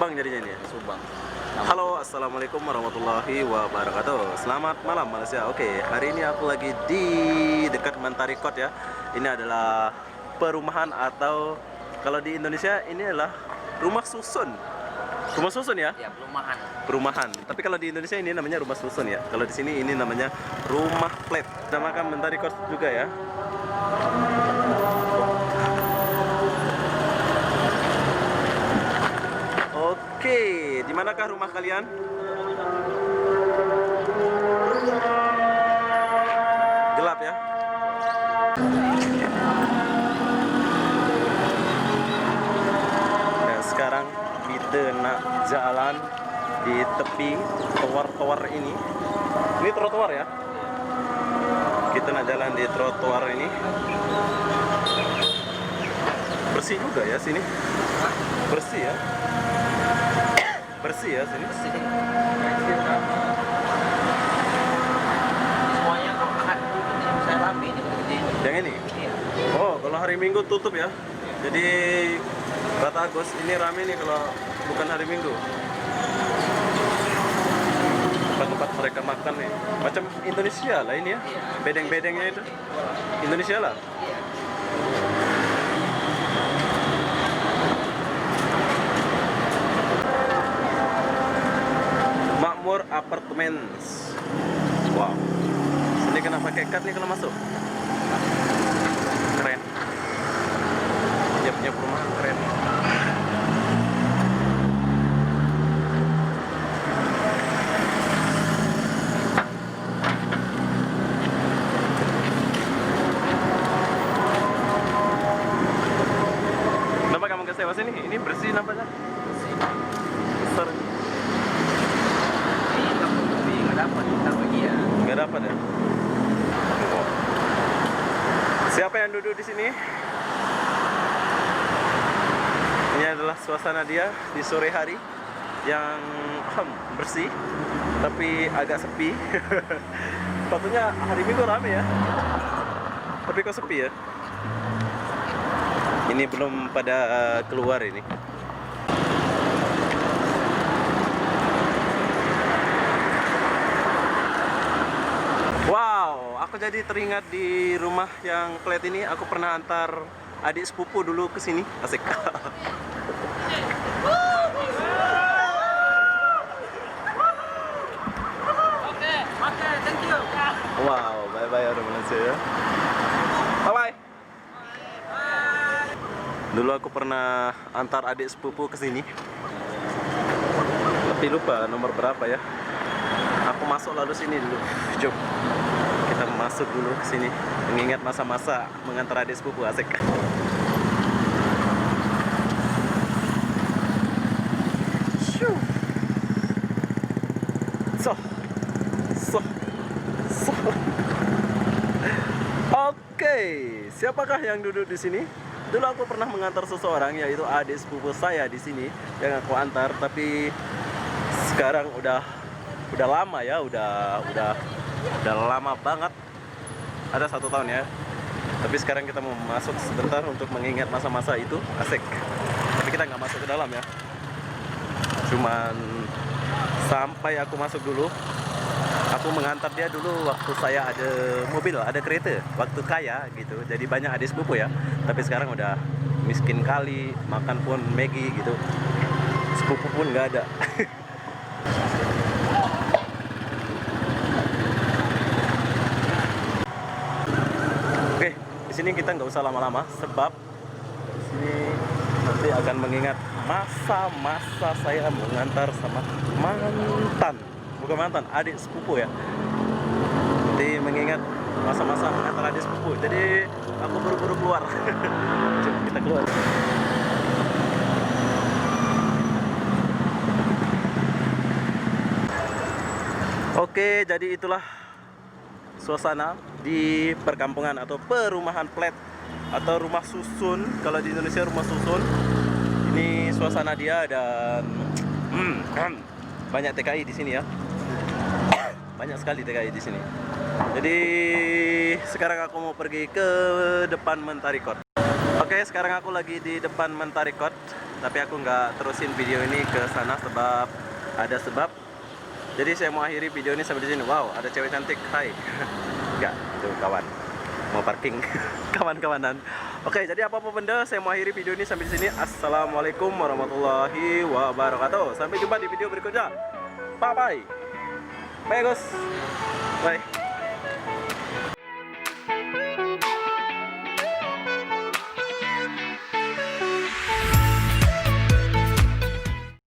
Subang jadinya ini ya? Subang. Halo, assalamualaikum warahmatullahi wabarakatuh. Selamat malam Malaysia. Oke, hari ini aku lagi di dekat Mentari Court ya. Ini adalah perumahan atau kalau di Indonesia ini adalah rumah susun. Rumah susun ya? Ya, perumahan. Perumahan. Tapi kalau di Indonesia ini namanya rumah susun ya. Kalau di sini ini namanya rumah flat. Namakan Mentari Court juga ya. Oke, di manakah rumah kalian? Gelap ya. Dan sekarang kita nak jalan di tepi trotoar ini. Ini trotoar ya. Kita nak jalan di trotoar ini. Bersih juga ya sini. Bersih ya. Bersih ya sini. Semuanya kalau ahad ini bisa rame ini berarti. Yang ini? Iya. Oh, kalau hari Minggu tutup ya. Jadi kata Agus ini rame nih kalau bukan hari Minggu. Tempat-tempat mereka makan nih. Macam Indonesia lah ini ya. Bedeng-bedengnya itu. Indonesia lah. Iya. Makmur Apartments. Wow. Ini kena pakai card nih kalau masuk. Keren. Dia punya perumahan keren. Kenapa kamu ke sewa sini? Ini bersih nampaknya. Besar. Ini kampung tapi nggak dapat kita bagian. Nggak dapat ya? Siapa yang duduk di sini? Ini adalah suasana dia di sore hari yang bersih tapi agak sepi. Sepatutnya hari Minggu rame ya, tapi kok sepi ya? Ini belum pada keluar ini. Wow, aku jadi teringat di rumah yang flat ini. Aku pernah antar adik sepupu dulu ke sini. Asik. Oke, thank you. Wow, bye-bye orang Malaysia ya. Bye-bye. Dulu aku pernah antar adik sepupu ke sini. Tapi lupa nomor berapa ya. Aku masuk lalu sini dulu. Jom. Kita masuk dulu ke sini. Mengingat masa-masa mengantar adik sepupu asik. Shoo. So. Oke, siapakah yang duduk di sini? Dulu aku pernah mengantar seseorang, yaitu adik sepupu saya di sini yang aku antar, tapi sekarang udah lama ya, udah lama banget. Ada 1 tahun ya. Tapi sekarang kita mau masuk sebentar untuk mengingat masa-masa itu, asik. Tapi kita nggak masuk ke dalam ya. Cuman sampai aku masuk dulu. Aku mengantar dia dulu waktu saya ada mobil, ada kereta, waktu kaya gitu. Jadi banyak adik sepupu ya. Tapi sekarang udah miskin kali, makan pun Maggi gitu. Sepupu pun nggak ada. Oke, di sini kita nggak usah lama-lama sebab di sini nanti akan mengingat masa-masa saya mengantar sama bukan mantan, adik sepupu ya. Jadi mengingat masa-masa mengantar adik sepupu. Jadi aku buru-buru keluar. Coba kita keluar. Oke, jadi itulah suasana di perkampungan atau perumahan flat atau rumah susun. Kalau di Indonesia rumah susun. Ini suasana dia dan banyak TKI di sini ya. Banyak sekali TKI di sini. Jadi sekarang aku mau pergi ke depan Mentari Court. Oke, sekarang aku lagi di depan Mentari Court. tapi aku nggak terusin video ini ke sana sebab ada sebab. Jadi saya mau akhiri video ini sampai di sini. Wow, ada cewek cantik. Hai. Enggak, itu kawan. Mau parking. Kawan-kawanan. Oke, jadi apa-apa benda, saya mau akhiri video ini sampai di sini. Assalamualaikum warahmatullahi wabarakatuh. Sampai jumpa di video berikutnya. Bye bye. Bye guys. Bye.